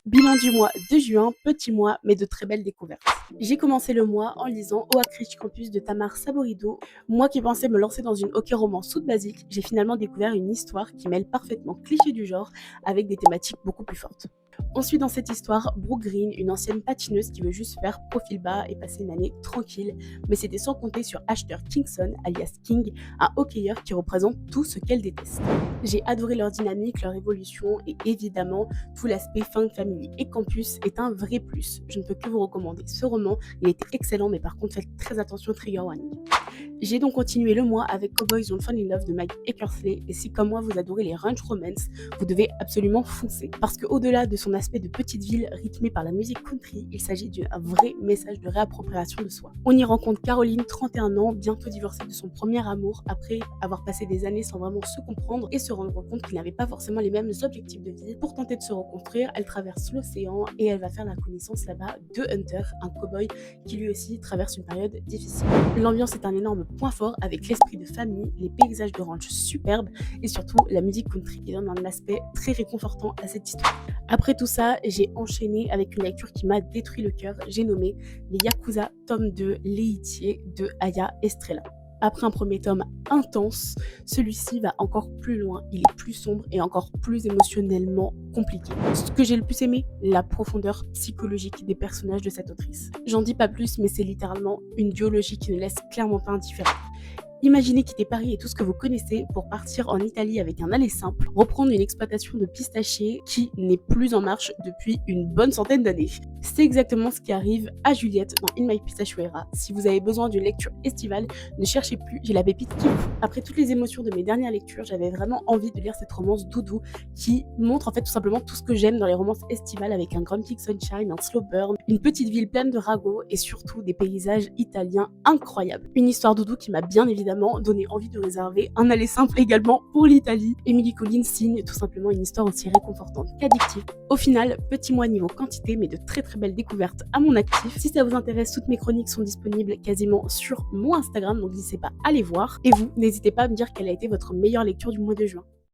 Bilan du mois de juin, petit mois, mais de très belles découvertes. J'ai commencé le mois en lisant Oakridge Campus de Tamar Saborido. Moi qui pensais me lancer dans une hockey romance toute basique, j'ai finalement découvert une histoire qui mêle parfaitement clichés du genre avec des thématiques beaucoup plus fortes. On suit dans cette histoire Brooke Green, une ancienne patineuse qui veut juste faire profil bas et passer une année tranquille, mais c'était sans compter sur Ashton Kingston, alias King, un hockeyeur qui représente tout ce qu'elle déteste. J'ai adoré leur dynamique, leur évolution et évidemment tout l'aspect Fang Family et Campus est un vrai plus. Je ne peux que vous recommander ce roman, il était excellent mais par contre faites très attention trigger warning. J'ai donc continué le mois avec Cowboys Don't Fall in Love de Mike Eckersley et si comme moi vous adorez les ranch romance, vous devez absolument foncer. Parce que au-delà de son aspect de petite ville rythmé par la musique country, il s'agit d'un vrai message de réappropriation de soi. On y rencontre Caroline, 31 ans, bientôt divorcée de son premier amour après avoir passé des années sans vraiment se comprendre et se rendre compte qu'ils n'avaient pas forcément les mêmes objectifs de vie. Pour tenter de se reconstruire, elle traverse l'océan et elle va faire la connaissance là-bas de Hunter, un cowboy qui lui aussi traverse une période difficile. L'ambiance est un énorme point fort avec l'esprit de famille, les paysages de ranch superbes et surtout la musique country qui donne un aspect très réconfortant à cette histoire. Après tout ça, j'ai enchaîné avec une lecture qui m'a détruit le cœur, j'ai nommé Les Yakuza tome 2 L'héritier de Aya Estrella. Après un premier tome intense, celui-ci va encore plus loin, il est plus sombre et encore plus émotionnellement compliqué. Ce que j'ai le plus aimé, la profondeur psychologique des personnages de cette autrice. J'en dis pas plus, mais c'est littéralement une duologie qui ne laisse clairement pas indifférent. Imaginez quitter Paris et tout ce que vous connaissez pour partir en Italie avec un aller simple, reprendre une exploitation de pistachiers qui n'est plus en marche depuis une bonne centaine d'années. C'est exactement ce qui arrive à Juliette dans In My Pistachuera. Si vous avez besoin d'une lecture estivale, ne cherchez plus, j'ai la pépite qu'il vous faut. Après toutes les émotions de mes dernières lectures, j'avais vraiment envie de lire cette romance doudou qui montre en fait tout simplement tout ce que j'aime dans les romances estivales avec un Grumpy Sunshine, un slow burn, une petite ville pleine de ragots et surtout des paysages italiens incroyables. Une histoire doudou qui m'a bien évidemment donné envie de réserver un aller simple également pour l'Italie. Emily Collins signe tout simplement une histoire aussi réconfortante qu'addictive. Au final, petit mois niveau quantité, mais de très très belles découvertes à mon actif. Si ça vous intéresse, toutes mes chroniques sont disponibles quasiment sur mon Instagram, donc n'hésitez pas à les voir. Et vous, n'hésitez pas à me dire quelle a été votre meilleure lecture du mois de juin.